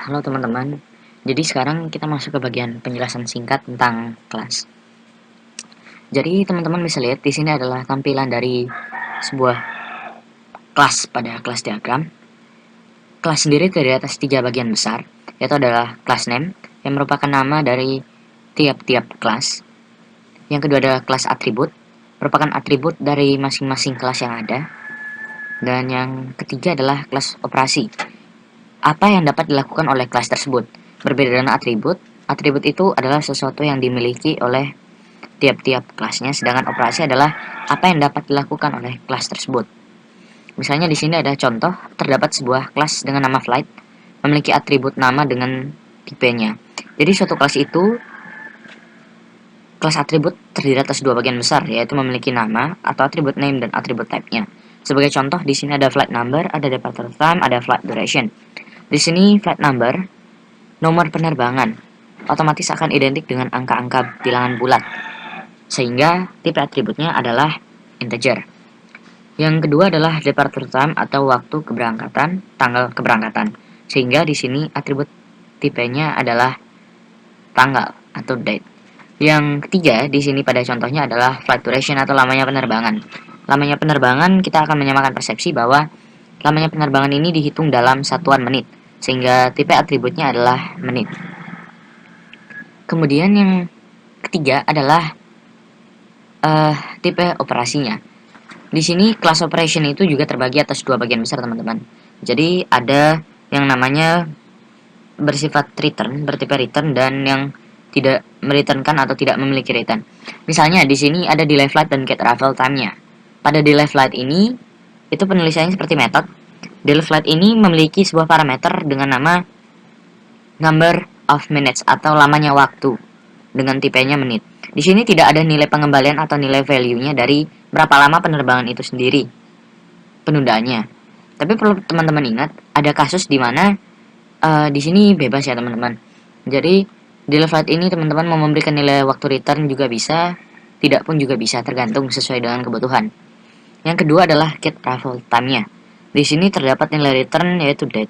Halo teman-teman, jadi sekarang kita masuk ke bagian penjelasan singkat tentang kelas. Jadi teman-teman bisa lihat di sini adalah tampilan dari sebuah kelas pada kelas diagram. Kelas sendiri terdiri atas 3 bagian besar, yaitu adalah class name yang merupakan nama dari tiap-tiap kelas. Yang kedua adalah kelas atribut, merupakan atribut dari masing-masing kelas yang ada. Dan yang ketiga adalah kelas operasi, apa yang dapat dilakukan oleh kelas tersebut. Berbeda dengan atribut, atribut itu adalah sesuatu yang dimiliki oleh tiap-tiap kelasnya, sedangkan operasi adalah apa yang dapat dilakukan oleh kelas tersebut. Misalnya di sini ada contoh, terdapat sebuah kelas dengan nama flight, memiliki atribut nama dengan tipenya. Jadi suatu kelas itu, kelas atribut terdiri atas 2 bagian besar, yaitu memiliki nama atau atribut name dan atribut type-nya. Sebagai contoh, di sini ada flight number, ada departure time, ada flight duration. Di sini flight number, nomor penerbangan, otomatis akan identik dengan angka-angka bilangan bulat, sehingga tipe atributnya adalah integer. Yang kedua adalah departure time atau waktu keberangkatan, tanggal keberangkatan, sehingga di sini atribut tipenya adalah tanggal atau date. Yang ketiga di sini pada contohnya adalah flight duration atau lamanya penerbangan. Lamanya penerbangan kita akan menyamakan persepsi bahwa lamanya penerbangan ini dihitung dalam satuan menit, sehingga tipe atributnya adalah menit. Kemudian yang ketiga adalah tipe operasinya. Di sini class operation itu juga terbagi atas 2 bagian besar, teman-teman. Jadi ada yang namanya bersifat return, bertipe return, dan yang tidak mereturnkan atau tidak memiliki return. Misalnya di sini ada delay flight dan get arrival time-nya. Pada delay flight ini itu penulisannya seperti method. Delay flight ini memiliki sebuah parameter dengan nama number of minutes atau lamanya waktu dengan tipenya menit. Di sini tidak ada nilai pengembalian atau nilai value-nya dari berapa lama penerbangan itu sendiri, penundaannya. Tapi perlu teman-teman ingat, ada kasus di mana di sini bebas ya teman-teman. Jadi di flight ini teman-teman mau memberikan nilai waktu return juga bisa, tidak pun juga bisa, tergantung sesuai dengan kebutuhan. Yang kedua adalah get arrival time-nya. Di sini terdapat nilai return yaitu date.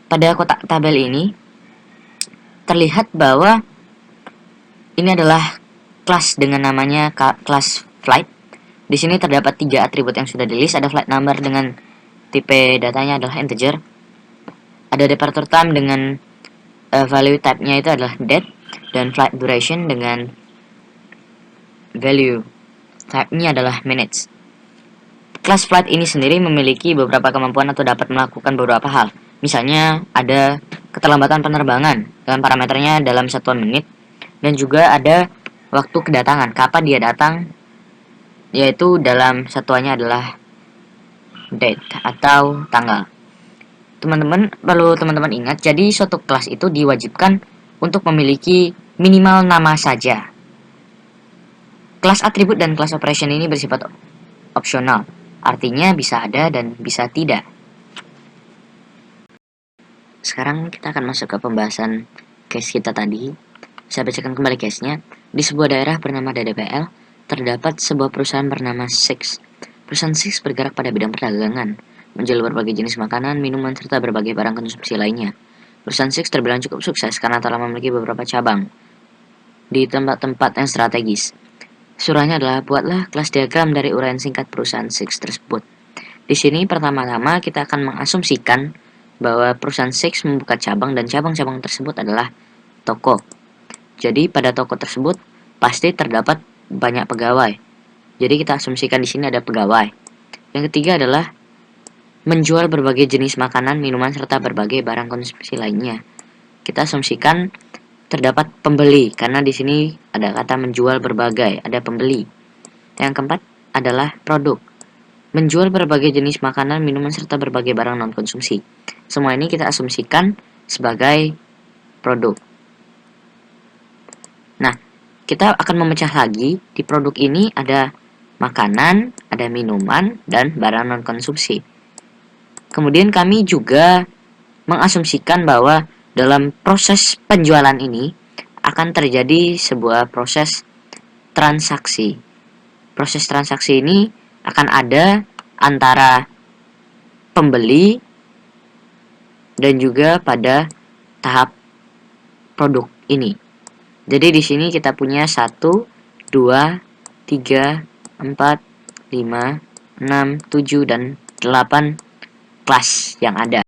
Pada kotak tabel ini terlihat bahwa ini adalah kelas dengan namanya kelas flight. Di sini terdapat 3 atribut yang sudah di list. Ada flight number dengan tipe datanya adalah integer. Ada departure time dengan value type-nya itu adalah date, dan flight duration dengan value type-nya adalah minutes. Kelas flight ini sendiri memiliki beberapa kemampuan atau dapat melakukan beberapa hal. Misalnya ada keterlambatan penerbangan dengan parameternya dalam satuan menit, dan juga ada waktu kedatangan, kapan dia datang, yaitu dalam satuannya adalah date atau tanggal. Perlu teman-teman ingat, jadi suatu kelas itu diwajibkan untuk memiliki minimal nama saja. Kelas atribut dan kelas operation ini bersifat opsional, artinya bisa ada dan bisa tidak. Sekarang kita akan masuk ke pembahasan case kita tadi. Saya bacakan kembali case-nya. Di sebuah daerah bernama DDPL, terdapat sebuah perusahaan bernama Six. Perusahaan Six bergerak pada bidang perdagangan, menjual berbagai jenis makanan, minuman, serta berbagai barang konsumsi lainnya. Perusahaan Six terbilang cukup sukses karena telah memiliki beberapa cabang di tempat-tempat yang strategis. Surahnya adalah buatlah kelas diagram dari uraian singkat perusahaan Six tersebut. Di sini pertama-tama kita akan mengasumsikan bahwa perusahaan Six membuka cabang dan cabang-cabang tersebut adalah toko. Jadi pada toko tersebut pasti terdapat banyak pegawai. Jadi kita asumsikan di sini ada pegawai. Yang ketiga adalah menjual berbagai jenis makanan, minuman, serta berbagai barang konsumsi lainnya. Kita asumsikan terdapat pembeli karena di sini ada kata menjual berbagai, ada pembeli. Yang keempat adalah produk. Menjual berbagai jenis makanan, minuman, serta berbagai barang non-konsumsi. Semua ini kita asumsikan sebagai produk. Nah, kita akan memecah lagi. Di produk ini ada makanan, ada minuman, dan barang non-konsumsi. Kemudian kami juga mengasumsikan bahwa dalam proses penjualan ini akan terjadi sebuah proses transaksi. Proses transaksi ini akan ada antara pembeli dan juga pada tahap produk ini. Jadi di sini kita punya 1, 2, 3, 4, 5, 6, 7, dan 8 kelas yang ada.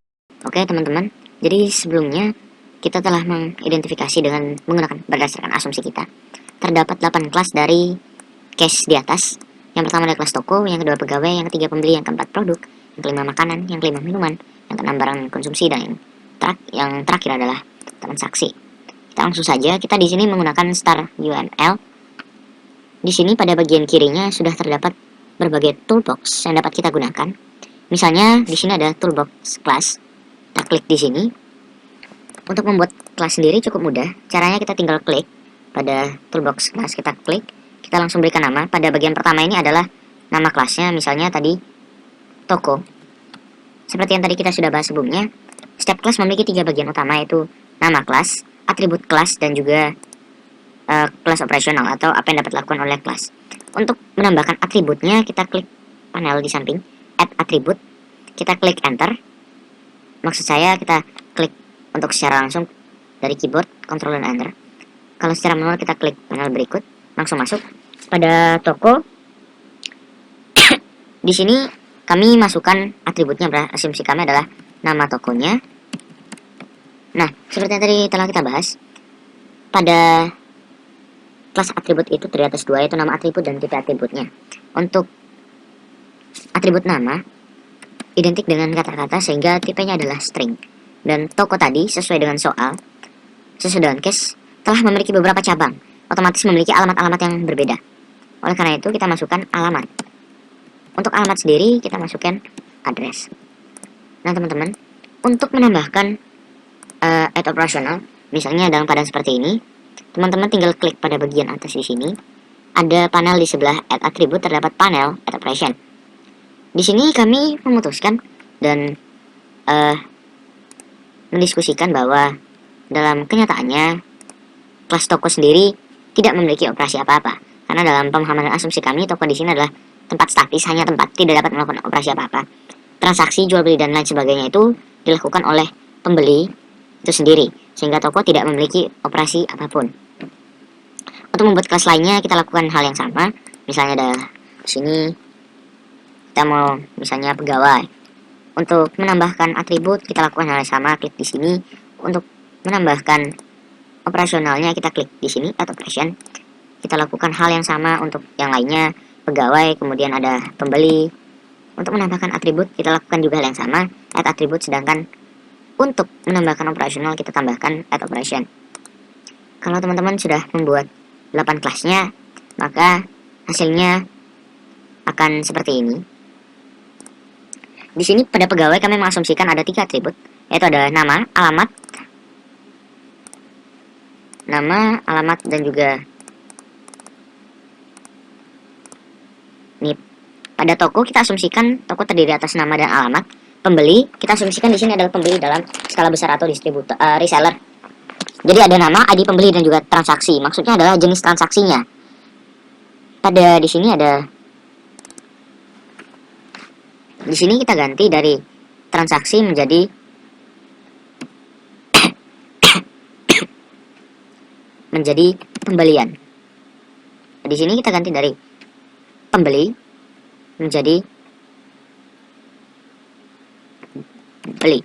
Oke teman-teman, jadi sebelumnya kita telah mengidentifikasi dengan menggunakan berdasarkan asumsi kita. Terdapat 8 kelas dari case di atas. Yang pertama adalah kelas toko, yang kedua pegawai, yang ketiga pembeli, yang keempat produk, yang kelima makanan, yang kelima minuman, yang keenam barang konsumsi, dan yang terakhir adalah transaksi. Kita langsung saja, kita di sini menggunakan star UML. Di sini pada bagian kirinya sudah terdapat berbagai toolbox yang dapat kita gunakan. Misalnya di sini ada toolbox class. Kita klik di sini. Untuk membuat kelas sendiri cukup mudah. Caranya kita tinggal klik pada toolbox class, kita klik, kita langsung berikan nama. Pada bagian pertama ini adalah nama kelasnya, misalnya tadi toko. Seperti yang tadi kita sudah bahas sebelumnya, setiap kelas memiliki 3 bagian utama, yaitu nama kelas, atribut kelas, dan juga kelas operasional atau apa yang dapat dilakukan oleh kelas. Untuk menambahkan atributnya, kita klik panel di samping, add atribut, kita klik enter. Maksud saya kita klik untuk secara langsung dari keyboard, Ctrl dan enter. Kalau secara manual kita klik panel berikut, langsung masuk pada toko. Di sini kami masukkan atributnya, asumsi kami adalah nama tokonya. Nah, seperti yang tadi telah kita bahas, pada kelas atribut itu terdiri atas 2, yaitu nama atribut dan tipe atributnya. Untuk atribut nama identik dengan kata-kata sehingga tipenya adalah string. Dan toko tadi sesuai dengan case telah memiliki beberapa cabang, otomatis memiliki alamat-alamat yang berbeda. Oleh karena itu kita masukkan alamat. Untuk alamat sendiri kita masukkan address. Nah teman-teman, untuk menambahkan add operasional, misalnya dalam keadaan seperti ini, teman-teman tinggal klik pada bagian atas di sini. Ada panel di sebelah add attribute, terdapat panel add operation. Di sini kami memutuskan dan mendiskusikan bahwa dalam kenyataannya kelas toko sendiri tidak memiliki operasi apa-apa, karena dalam pemahaman dan asumsi kami toko di sini adalah tempat statis, hanya tempat, tidak dapat melakukan operasi apa-apa. Transaksi jual beli dan lain sebagainya itu dilakukan oleh pembeli itu sendiri, sehingga toko tidak memiliki operasi apapun. Untuk membuat kelas lainnya kita lakukan hal yang sama. Misalnya ada di sini kita mau misalnya pegawai. Untuk menambahkan atribut kita lakukan hal yang sama, klik di sini. Untuk menambahkan operasionalnya kita klik di sini add operation. Kita lakukan hal yang sama untuk yang lainnya, pegawai, kemudian ada pembeli. Untuk menambahkan atribut kita lakukan juga hal yang sama, add atribut, sedangkan untuk menambahkan operasional kita tambahkan add operation. Kalau teman-teman sudah membuat 8 kelasnya, maka hasilnya akan seperti ini. Di sini pada pegawai kami mengasumsikan ada 3 atribut, yaitu ada nama, alamat, dan juga NIP. Pada toko kita asumsikan toko terdiri atas nama dan alamat. Pembeli kita asumsikan di sini adalah pembeli dalam skala besar atau distributor reseller. Jadi ada nama, ID pembeli, dan juga transaksi. Maksudnya adalah jenis transaksinya. Pada di sini ada, di sini kita ganti dari transaksi menjadi menjadi pembelian. Di sini kita ganti dari pembeli menjadi beli.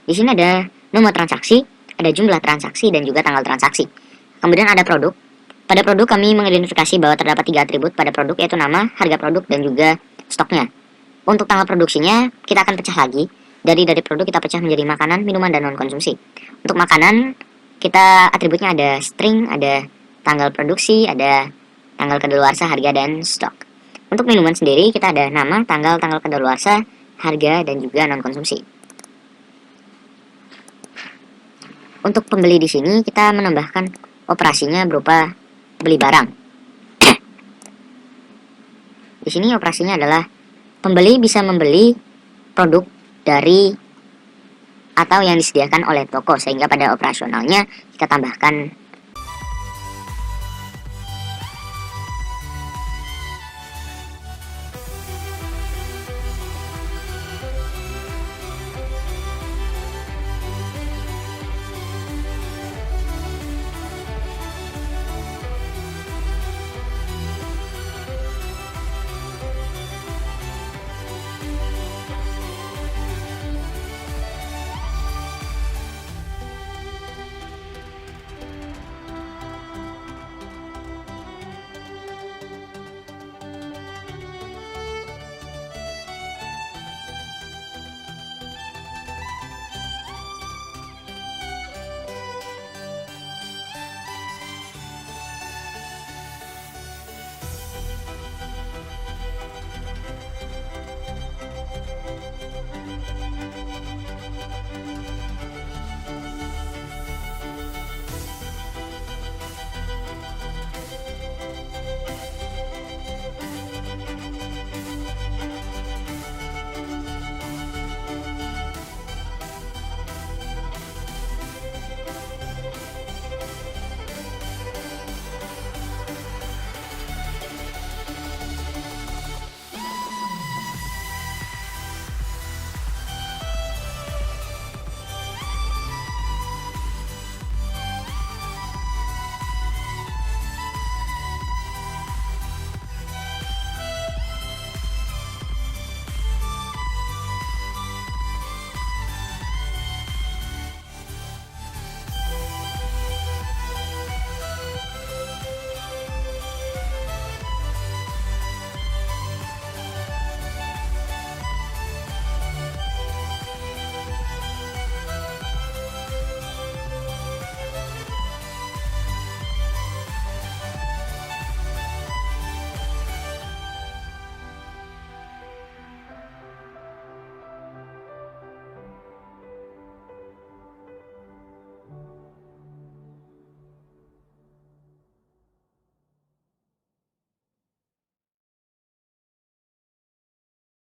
Di sini ada nomor transaksi, ada jumlah transaksi, dan juga tanggal transaksi. Kemudian ada produk. Pada produk kami mengidentifikasi bahwa terdapat 3 atribut pada produk, yaitu nama, harga produk, dan juga stoknya. Untuk tanggal produksinya kita akan pecah lagi. Dari produk kita pecah menjadi makanan, minuman, dan non konsumsi. Untuk makanan kita atributnya ada string, ada tanggal produksi, ada tanggal kadaluarsa, harga, dan stok. Untuk minuman sendiri kita ada nama, tanggal kadaluarsa, harga, dan juga non konsumsi. Untuk pembeli di sini kita menambahkan operasinya berupa beli barang. Di sini operasinya adalah pembeli bisa membeli produk dari atau yang disediakan oleh toko, sehingga pada operasionalnya kita tambahkan